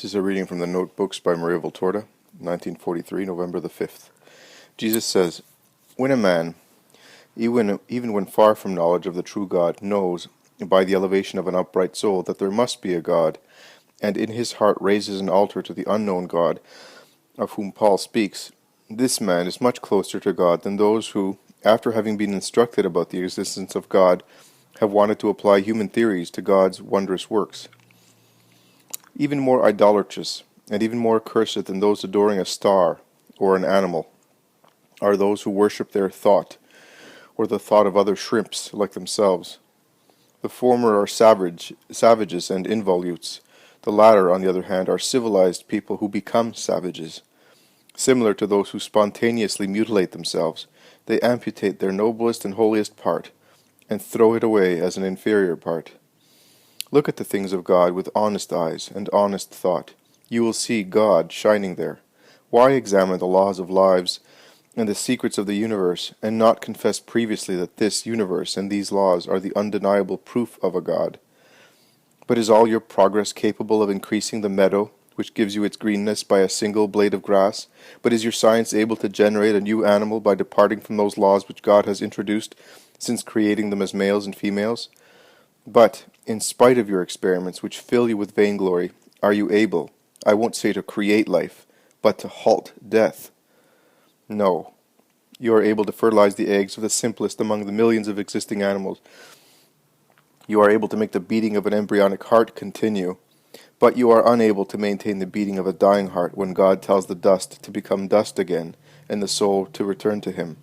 This is a reading from the Notebooks by Maria Valtorta, 1943, November the 5th. Jesus says, "When a man, even when far from knowledge of the true God, knows, by the elevation of an upright soul, that there must be a God, and in his heart raises an altar to the unknown God, of whom Paul speaks, this man is much closer to God than those who, after having been instructed about the existence of God, have wanted to apply human theories to God's wondrous works. Even more idolatrous, and even more accursed than those adoring a star or an animal, are those who worship their thought, or the thought of other shrimps like themselves. The former are savages and involutes. The latter, on the other hand, are civilized people who become savages. Similar to those who spontaneously mutilate themselves, they amputate their noblest and holiest part, and throw it away as an inferior part. Look at the things of God with honest eyes and honest thought. You will see God shining there. Why examine the laws of lives and the secrets of the universe, and not confess previously that this universe and these laws are the undeniable proof of a God? But is all your progress capable of increasing the meadow, which gives you its greenness, by a single blade of grass? But is your science able to generate a new animal by departing from those laws which God has introduced since creating them as males and females? But, in spite of your experiments which fill you with vainglory, are you able, I won't say to create life, but to halt death? No. You are able to fertilize the eggs of the simplest among the millions of existing animals. You are able to make the beating of an embryonic heart continue, but you are unable to maintain the beating of a dying heart when God tells the dust to become dust again, and the soul to return to him.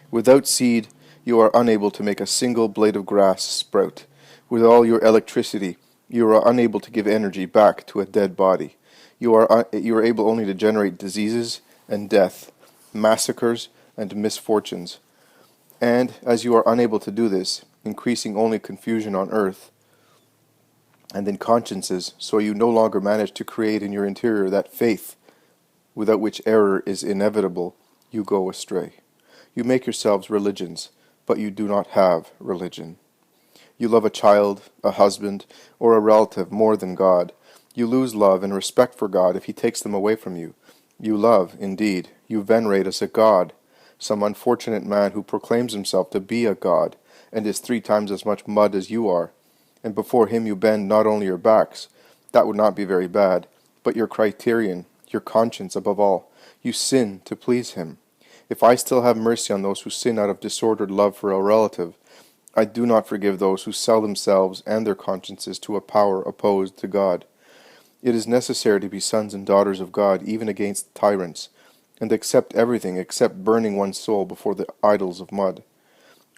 Without seed, you are unable to make a single blade of grass sprout. With all your electricity, you are unable to give energy back to a dead body. You are able only to generate diseases and death, massacres and misfortunes. And as you are unable to do this, increasing only confusion on earth and in consciences, so you no longer manage to create in your interior that faith without which error is inevitable, you go astray. You make yourselves religions, but you do not have religion. You love a child, a husband, or a relative more than God. You lose love and respect for God if he takes them away from you. You love, indeed, you venerate as a god, some unfortunate man who proclaims himself to be a god, and is 3 times as much mud as you are. And before him you bend not only your backs, that would not be very bad, but your criterion, your conscience above all. You sin to please him. If I still have mercy on those who sin out of disordered love for a relative, I do not forgive those who sell themselves and their consciences to a power opposed to God. It is necessary to be sons and daughters of God even against tyrants, and accept everything except burning one's soul before the idols of mud.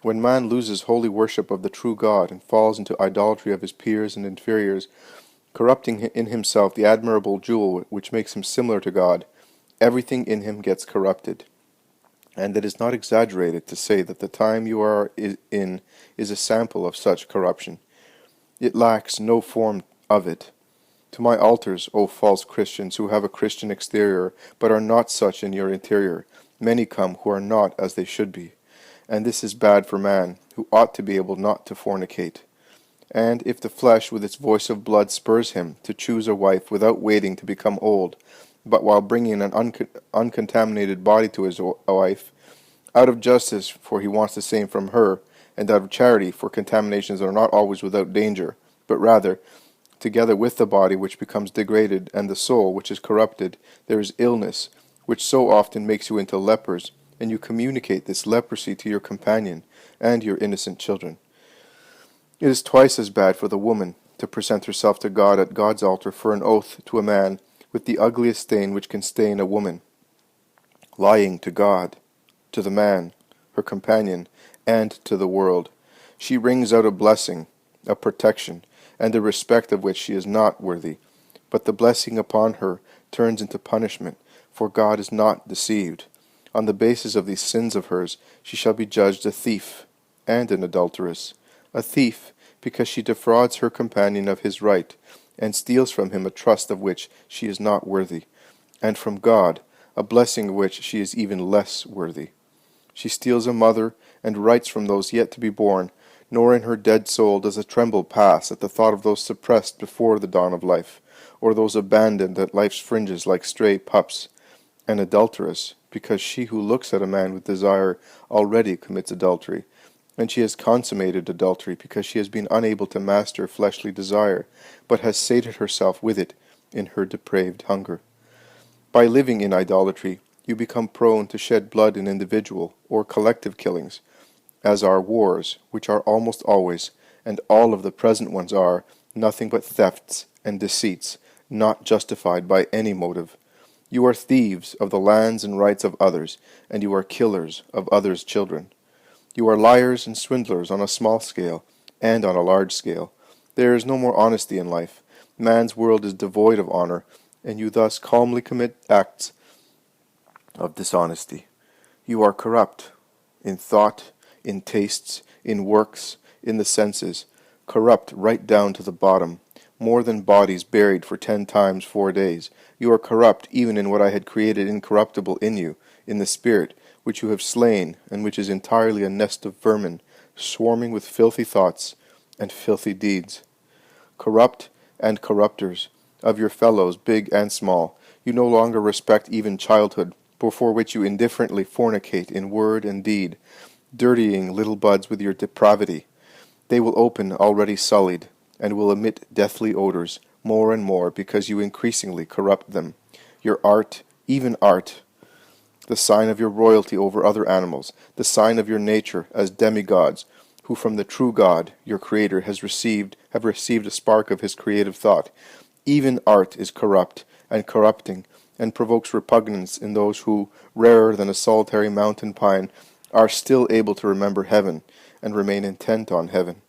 When man loses holy worship of the true God and falls into idolatry of his peers and inferiors, corrupting in himself the admirable jewel which makes him similar to God, everything in him gets corrupted. And it is not exaggerated to say that the time you are in is a sample of such corruption. It lacks no form of it. To my altars, O false Christians who have a Christian exterior, but are not such in your interior, many come who are not as they should be. And this is bad for man, who ought to be able not to fornicate. And if the flesh with its voice of blood spurs him to choose a wife without waiting to become old, but while bringing an uncontaminated body to his wife, out of justice, for he wants the same from her, and out of charity, for contaminations are not always without danger, but rather, together with the body which becomes degraded, and the soul which is corrupted, there is illness, which so often makes you into lepers, and you communicate this leprosy to your companion and your innocent children. It is twice as bad for the woman to present herself to God at God's altar for an oath to a man, with the ugliest stain which can stain a woman, lying to God, to the man, her companion, and to the world. She rings out a blessing, a protection, and a respect of which she is not worthy. But the blessing upon her turns into punishment, for God is not deceived. On the basis of these sins of hers, she shall be judged a thief and an adulteress. A thief, because she defrauds her companion of his right, and steals from him a trust of which she is not worthy, and from God, a blessing of which she is even less worthy. She steals a mother, and rights from those yet to be born, nor in her dead soul does a tremble pass at the thought of those suppressed before the dawn of life, or those abandoned at life's fringes like stray pups, and adulterous, because she who looks at a man with desire already commits adultery, and she has consummated adultery because she has been unable to master fleshly desire, but has sated herself with it in her depraved hunger. By living in idolatry, you become prone to shed blood in individual or collective killings, as are wars, which are almost always, and all of the present ones are, nothing but thefts and deceits, not justified by any motive. You are thieves of the lands and rights of others, and you are killers of others' children. You are liars and swindlers on a small scale, and on a large scale. There is no more honesty in life. Man's world is devoid of honor, and you thus calmly commit acts of dishonesty. You are corrupt in thought, in tastes, in works, in the senses, corrupt right down to the bottom, more than bodies buried for 10 times 4 days. You are corrupt even in what I had created incorruptible in you, in the spirit, which you have slain, and which is entirely a nest of vermin, swarming with filthy thoughts and filthy deeds. Corrupt and corrupters, of your fellows, big and small, you no longer respect even childhood, before which you indifferently fornicate in word and deed, dirtying little buds with your depravity. They will open already sullied, and will emit deathly odors, more and more, because you increasingly corrupt them. Your art, even art, the sign of your royalty over other animals, the sign of your nature as demigods, who from the true God, your Creator, have received a spark of his creative thought. Even art is corrupt and corrupting, and provokes repugnance in those who, rarer than a solitary mountain pine, are still able to remember heaven, and remain intent on heaven.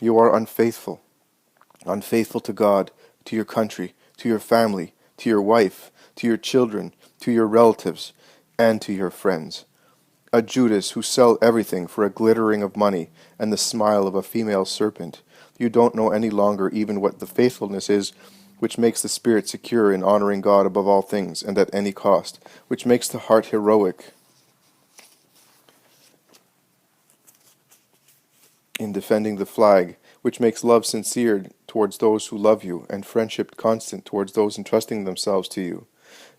You are unfaithful to God, to your country, to your family, to your wife, to your children, to your relatives, and to your friends. A Judas who sell everything for a glittering of money and the smile of a female serpent. You don't know any longer even what the faithfulness is which makes the spirit secure in honoring God above all things and at any cost, which makes the heart heroic in defending the flag, which makes love sincere towards those who love you, and friendship constant towards those entrusting themselves to you.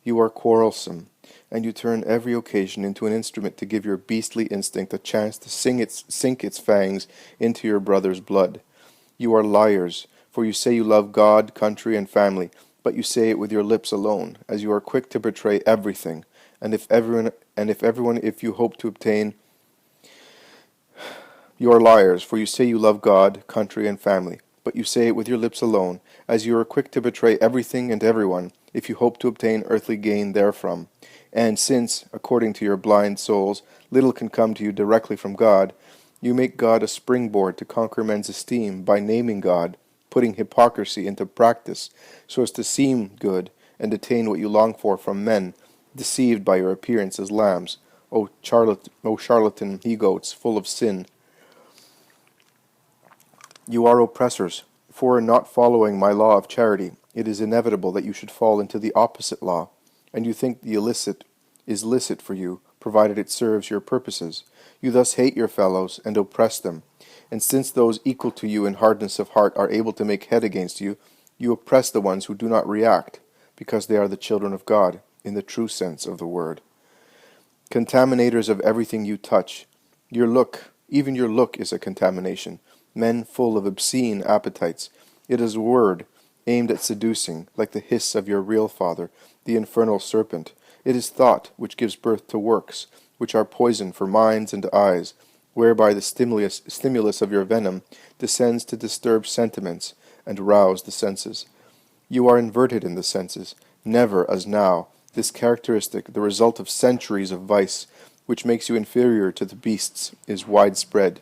You are quarrelsome, and you turn every occasion into an instrument to give your beastly instinct a chance to sink its fangs into your brother's blood. You are liars, for you say you love God, country, and family, but you say it with your lips alone, as you are quick to betray everything, if you hope to obtain. You are liars, for you say you love God, country, and family, but you say it with your lips alone, as you are quick to betray everything and everyone, if you hope to obtain earthly gain therefrom. And since, according to your blind souls, little can come to you directly from God, you make God a springboard to conquer men's esteem by naming God, putting hypocrisy into practice, so as to seem good and attain what you long for from men, deceived by your appearance as lambs, O charlatan he-goats, full of sin. You are oppressors, for in not following my law of charity, it is inevitable that you should fall into the opposite law, and you think the illicit is licit for you, provided it serves your purposes. You thus hate your fellows and oppress them, and since those equal to you in hardness of heart are able to make head against you, you oppress the ones who do not react, because they are the children of God, in the true sense of the word. Contaminators of everything you touch, even your look is a contamination. Men full of obscene appetites. It is a word aimed at seducing, like the hiss of your real father, the infernal serpent. It is thought which gives birth to works, which are poison for minds and eyes, whereby the stimulus of your venom descends to disturb sentiments and rouse the senses. You are inverted in the senses, never as now, this characteristic, the result of centuries of vice, which makes you inferior to the beasts, is widespread.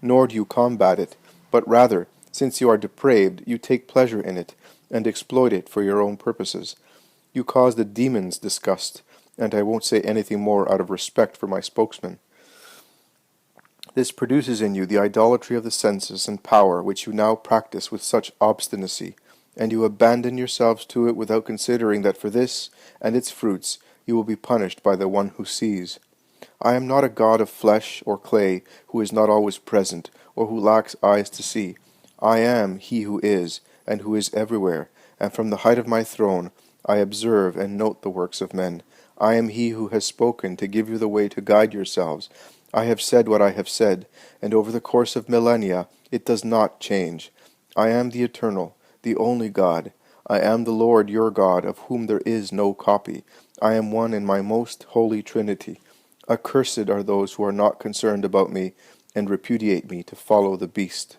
Nor do you combat it, but rather, since you are depraved, you take pleasure in it, and exploit it for your own purposes. You cause the demons disgust, and I won't say anything more out of respect for my spokesman. This produces in you the idolatry of the senses and power which you now practice with such obstinacy, and you abandon yourselves to it without considering that for this and its fruits you will be punished by the one who sees. I am not a God of flesh or clay, who is not always present, or who lacks eyes to see. I am he who is, and who is everywhere, and from the height of my throne I observe and note the works of men. I am he who has spoken to give you the way to guide yourselves. I have said what I have said, and over the course of millennia it does not change. I am the eternal, the only God. I am the Lord your God, of whom there is no copy. I am one in my most holy Trinity. Accursed are those who are not concerned about me, and repudiate me to follow the beast.